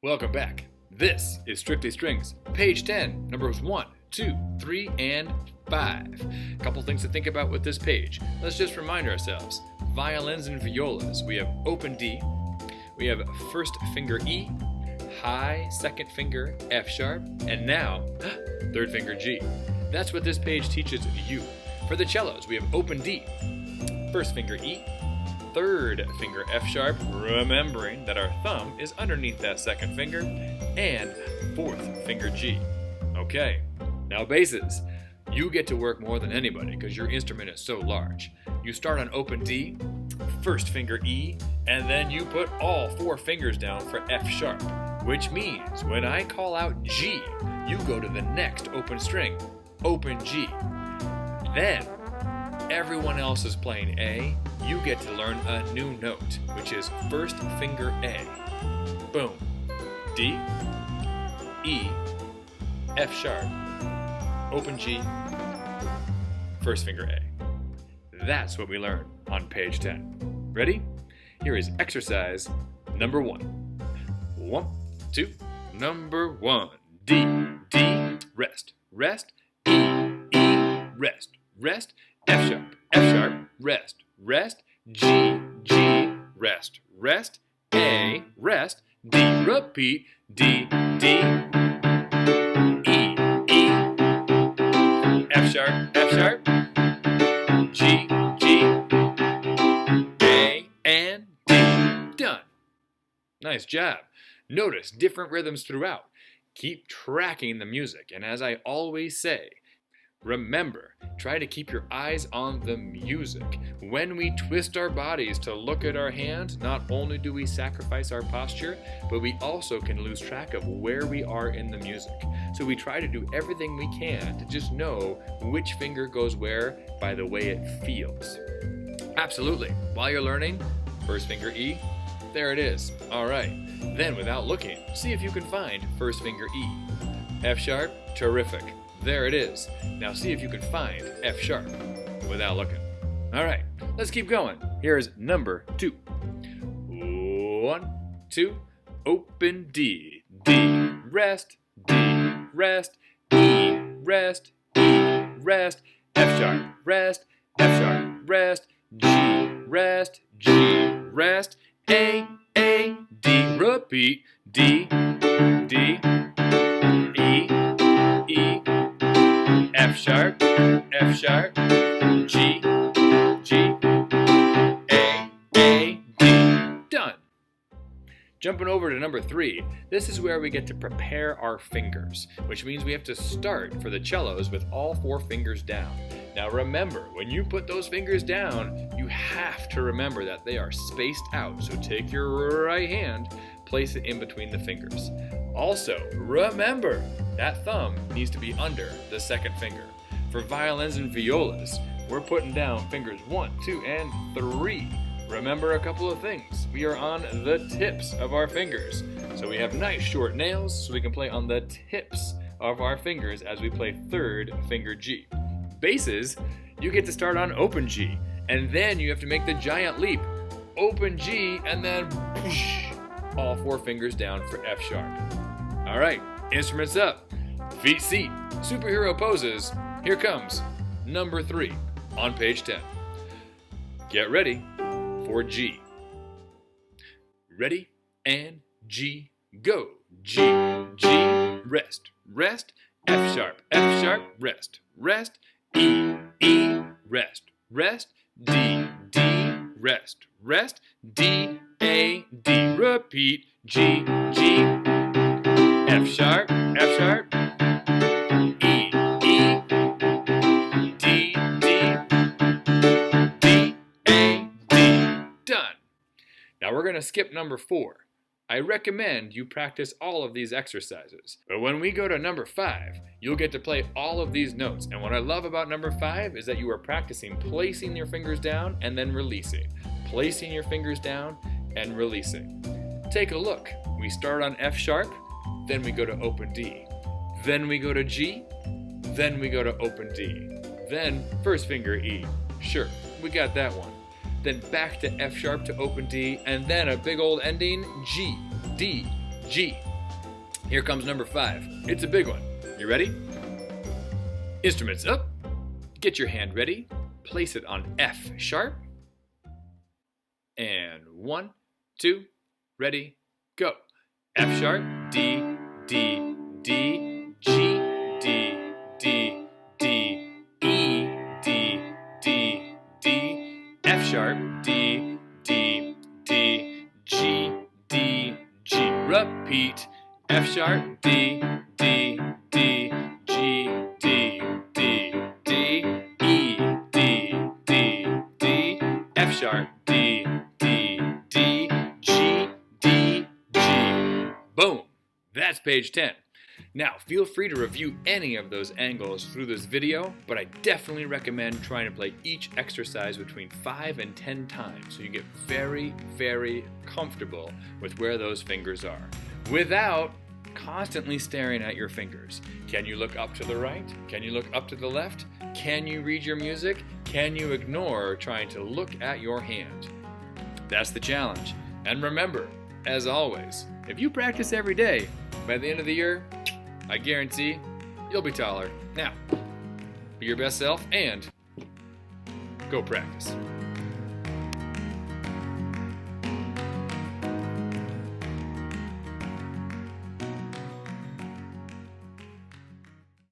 Welcome back. This is Strictly Strings, page 10, numbers 1, 2, 3, and 5. A couple things to think about with this page. Let's just remind ourselves. Violins and violas. We have open D. We have first finger E, high second finger F sharp, and now third finger G. That's what this page teaches you. For the cellos, we have open D, first finger E, third finger F sharp, remembering that our thumb is underneath that second finger, and fourth finger G. Okay, now basses. You get to work more than anybody because your instrument is so large. You start on open D, first finger E, and then you put all four fingers down for F sharp, which means when I call out G, you go to the next open string, open G. Then, everyone else is playing A, you get to learn a new note, which is first finger A. Boom. D, E, F sharp, open G, first finger A. That's what we learn on page 10. Ready? Here is exercise number 1. 1, 2, number 1. D, D, rest, rest, E, E, rest, rest, F sharp, rest, rest, G, G, rest, rest, A, rest, D, repeat, D, D, E, E, F sharp, G, G, A, and D. Done. Nice job. Notice different rhythms throughout. Keep tracking the music, and as I always say, remember, try to keep your eyes on the music. When we twist our bodies to look at our hand, not only do we sacrifice our posture, but we also can lose track of where we are in the music. So we try to do everything we can to just know which finger goes where by the way it feels. Absolutely. While you're learning, first finger E, there it is. All right. Then without looking, see if you can find first finger E. F sharp, terrific. There it is. Now see if you can find F sharp without looking. All right, let's keep going. Here is number 2. 1, 2, open D, D, rest, E, rest, E, rest, F sharp, rest, G, rest, A, D, repeat, D, D, E, E, F sharp, G, G, A, D. Done. Jumping over to number 3, this is where we get to prepare our fingers, which means we have to start for the cellos with all 4 fingers down. Now remember, when you put those fingers down, you have to remember that they are spaced out. So take your right hand, place it in between the fingers. Also, remember, that thumb needs to be under the second finger. For violins and violas, we're putting down fingers 1, 2, and 3. Remember a couple of things. We are on the tips of our fingers. So we have nice short nails, so we can play on the tips of our fingers as we play third finger G. Basses, you get to start on open G, and then you have to make the giant leap. Open G, and then whoosh, all 4 fingers down for F sharp. All right, instruments up, feet seat, superhero poses. Here comes number 3 on page 10. Get ready for G. Ready and G, go. G, G, rest, F sharp, rest, E, E, rest, D, D, rest, D, A, D, repeat, G, G, F sharp, E, E, D, D, D, A, D. Done. Now we're going to skip number 4. I recommend you practice all of these exercises, but when we go to number 5, you'll get to play all of these notes. And what I love about number 5 is that you are practicing placing your fingers down and then releasing. Placing your fingers down and releasing. Take a look. We start on F sharp, then we go to open D. Then we go to G, then we go to open D. Then first finger E. Sure, we got that one. Then back to F sharp to open D, and then a big old ending, G, D, G. Here comes number 5. It's a big one. You ready? Instruments up. Get your hand ready. Place it on F sharp. And 1, 2, ready, go. F sharp, D, D, D, G, D, D, D, E, D, D, D, F sharp, D, D, D, G, D, G. Repeat. F sharp, D, D, D, G, D, D, D, E, D, D, D, F sharp, D, D, D, G, D, G. Boom! That's page 10. Now, feel free to review any of those angles through this video, but I definitely recommend trying to play each exercise between 5 and 10 times so you get very, very comfortable with where those fingers are, without constantly staring at your fingers. Can you look up to the right? Can you look up to the left? Can you read your music? Can you ignore trying to look at your hand? That's the challenge. And remember, as always, if you practice every day, by the end of the year, I guarantee you'll be taller. Now, be your best self and go practice.